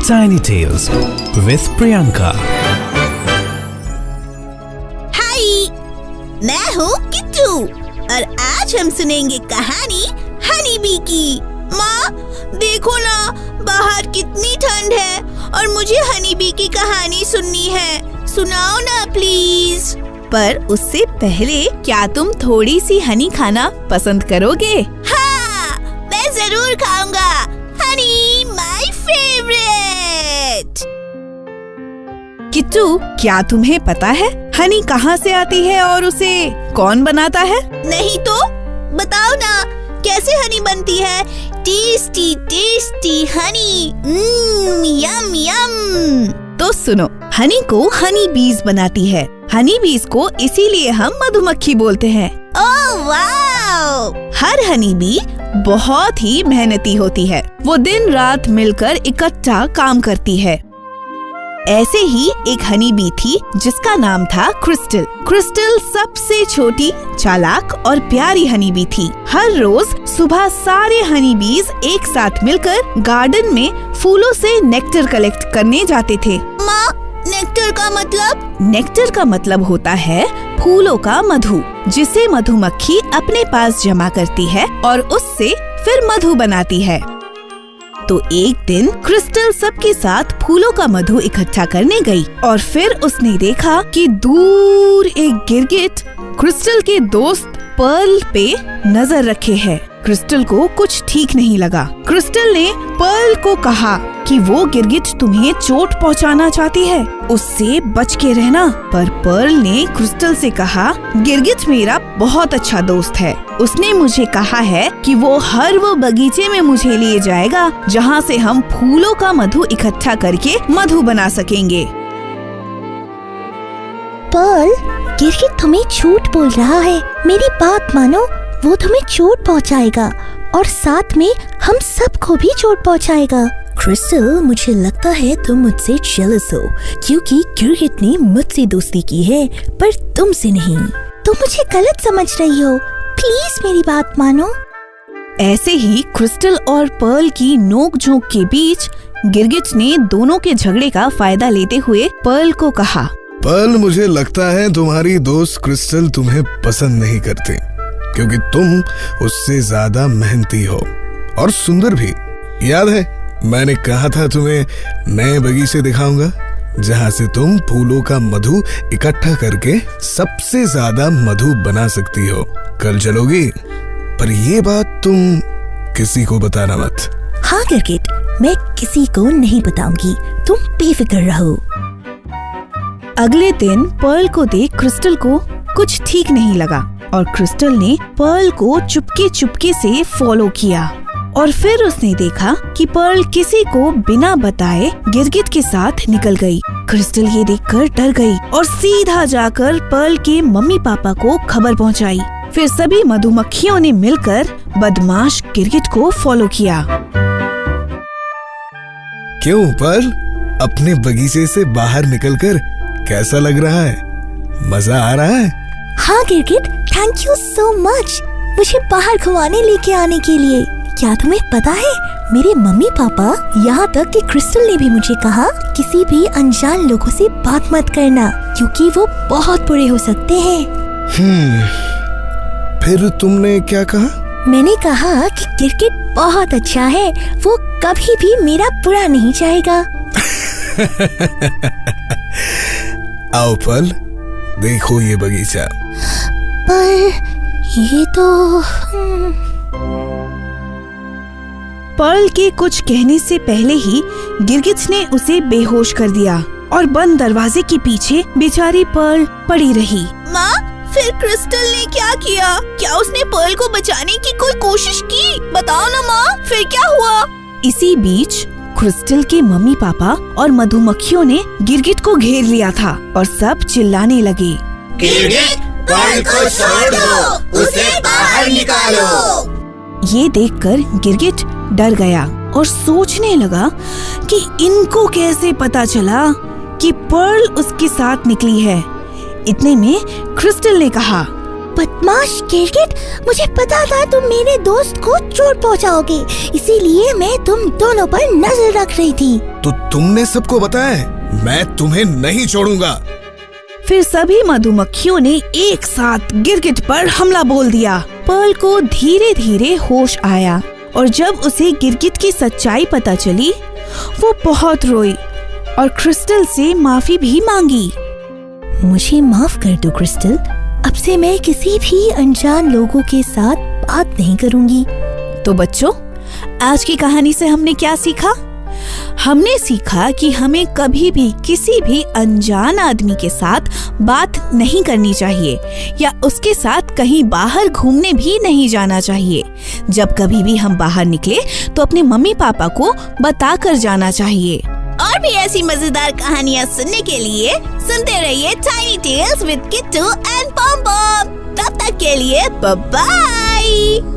Tiny Tales with Priyanka। हाय, मैं हूँ किट्टू और आज हम सुनेंगे कहानी हनी बी की। माँ देखो ना, बाहर कितनी ठंड है और मुझे हनी बी की कहानी सुननी है। सुनाओ ना प्लीज। पर उससे पहले क्या तुम थोड़ी सी हनी खाना पसंद करोगे? हाँ, मैं जरूर खाऊंगा। Honey my favourite. किट्टू, क्या तुम्हें पता है हनी कहाँ से आती है और उसे कौन बनाता है? नहीं तो बताओ ना, कैसे हनी बनती है? टेस्टी टेस्टी हनी, यम यम। तो सुनो, हनी को हनी बीज बनाती है। हनी बीज को इसीलिए हम मधुमक्खी बोलते हैं। ओह वाव! हर हनी बी बहुत ही मेहनती होती है। वो दिन रात मिलकर इकट्ठा काम करती है। ऐसे ही एक हनी बी थी जिसका नाम था क्रिस्टल। क्रिस्टल सबसे छोटी, चालाक और प्यारी हनी बी थी। हर रोज सुबह सारे हनी बीज एक साथ मिलकर गार्डन में फूलों से नेक्टर कलेक्ट करने जाते थे। माँ, नेक्टर का मतलब? नेक्टर का मतलब होता है फूलों का मधु, जिसे मधुमक्खी अपने पास जमा करती है और उससे फिर मधु बनाती है। तो एक दिन क्रिस्टल सबके साथ फूलों का मधु इकट्ठा करने गई और फिर उसने देखा कि दूर एक गिरगिट क्रिस्टल के दोस्त पर्ल पे नजर रखे है। क्रिस्टल को कुछ ठीक नहीं लगा। क्रिस्टल ने पर्ल को कहा कि वो गिरगिट तुम्हें चोट पहुंचाना चाहती है, उससे बच के रहना। पर पर्ल ने क्रिस्टल से कहा, गिरगिट मेरा बहुत अच्छा दोस्त है। उसने मुझे कहा है कि वो हर वो बगीचे में मुझे लिए जाएगा जहाँ से हम फूलों का मधु इकट्ठा करके मधु बना सकेंगे। पर्ल, गिरगिट तुम्हें झूठ बोल रहा है। मेरी बात मानो, वो तुम्हें चोट पहुंचाएगा और साथ में हम सबको भी चोट पहुंचाएगा। क्रिस्टल, मुझे लगता है तुम मुझसे जेलस हो क्योंकि गिरगिट ने मुझसे दोस्ती की है पर तुमसे नहीं। तुम मुझे गलत समझ रही हो, प्लीज मेरी बात मानो। ऐसे ही क्रिस्टल और पर्ल की नोक-झोंक के बीच गिरगिट ने दोनों के झगड़े का फायदा लेते हुए पर्ल को कहा, पर्ल, मुझे लगता है तुम्हारी दोस्त क्रिस्टल तुम्हें पसंद नहीं करती क्योंकि तुम उससे ज्यादा मेहनती हो और सुंदर भी। याद है मैंने कहा था तुम्हें नए बगीचे दिखाऊंगा जहाँ से तुम फूलों का मधु इकट्ठा करके सबसे ज्यादा मधु बना सकती हो। कल चलोगी? पर ये बात तुम किसी को बताना मत। हाँ गिरगिट, मैं किसी को नहीं बताऊंगी, तुम बेफिक्र रहो। अगले दिन पर्ल को देख क्रिस्टल को कुछ ठीक नहीं लगा और क्रिस्टल ने पर्ल को चुपके चुपके से फॉलो किया और फिर उसने देखा कि पर्ल किसी को बिना बताए गिरगिट के साथ निकल गई। क्रिस्टल ये देखकर डर गई और सीधा जाकर पर्ल के मम्मी पापा को खबर पहुंचाई। फिर सभी मधुमक्खियों ने मिलकर बदमाश गिरगिट को फॉलो किया। क्यों पर्ल, अपने बगीचे से बाहर निकलकर कैसा लग रहा है? मजा आ रहा है? हाँ गिरगिट, थैंक यू सो मच मुझे बाहर घुमाने लेके आने के लिए। क्या तुम्हें पता है, मेरे मम्मी पापा, यहाँ तक कि क्रिस्टल ने भी मुझे कहा किसी भी अनजान लोगों से बात मत करना क्योंकि वो बहुत बुरे हो सकते हैं। फिर तुमने क्या कहा? मैंने कहा कि गिरगिट बहुत अच्छा है, वो कभी भी मेरा बुरा नहीं चाहेगा। आओ पर्ल, देखो ये बगीचा। पर ये तो पर्ल के कुछ कहने से पहले ही गिरगिट ने उसे बेहोश कर दिया और बंद दरवाजे के पीछे बेचारी पर्ल पड़ी रही। माँ, फिर क्रिस्टल ने क्या किया? क्या उसने पर्ल को बचाने की कोई कोशिश की? बताओ ना माँ, फिर क्या हुआ? इसी बीच क्रिस्टल के मम्मी पापा और मधुमक्खियों ने गिरगिट को घेर लिया था और सब चिल्लाने लगे, गिरगिट, पर्ल को छोड़ दो, उसे बाहर निकालो। ये देखकर गिरगिट डर गया और सोचने लगा कि इनको कैसे पता चला कि पर्ल उसके साथ निकली है। इतने में क्रिस्टल ने कहा, बदमाश गिरगिट, मुझे पता था तुम मेरे दोस्त को चोट पहुंचाओगे, इसीलिए मैं तुम दोनों पर नजर रख रही थी। तो तुमने सबको बताया, मैं तुम्हें नहीं छोड़ूंगा। फिर सभी मधुमक्खियों ने एक साथ गिरगिट पर हमला बोल दिया। पर्ल को धीरे धीरे होश आया और जब उसे गिरगिट की सच्चाई पता चली, वो बहुत रोई और क्रिस्टल से माफी भी मांगी। मुझे माफ कर दो क्रिस्टल, अब से मैं किसी भी अनजान लोगों के साथ बात नहीं करूंगी। तो बच्चों, आज की कहानी से हमने क्या सीखा? हमने सीखा कि हमें कभी भी किसी भी अनजान आदमी के साथ बात नहीं करनी चाहिए या उसके साथ कहीं बाहर घूमने भी नहीं जाना चाहिए। जब कभी भी हम बाहर निकले तो अपने मम्मी पापा को बता कर जाना चाहिए। और भी ऐसी मजेदार कहानियाँ सुनने के लिए सुनते रहिए tiny tales with Kittu and Pom Pom. तब तक के लिए बाय बाय।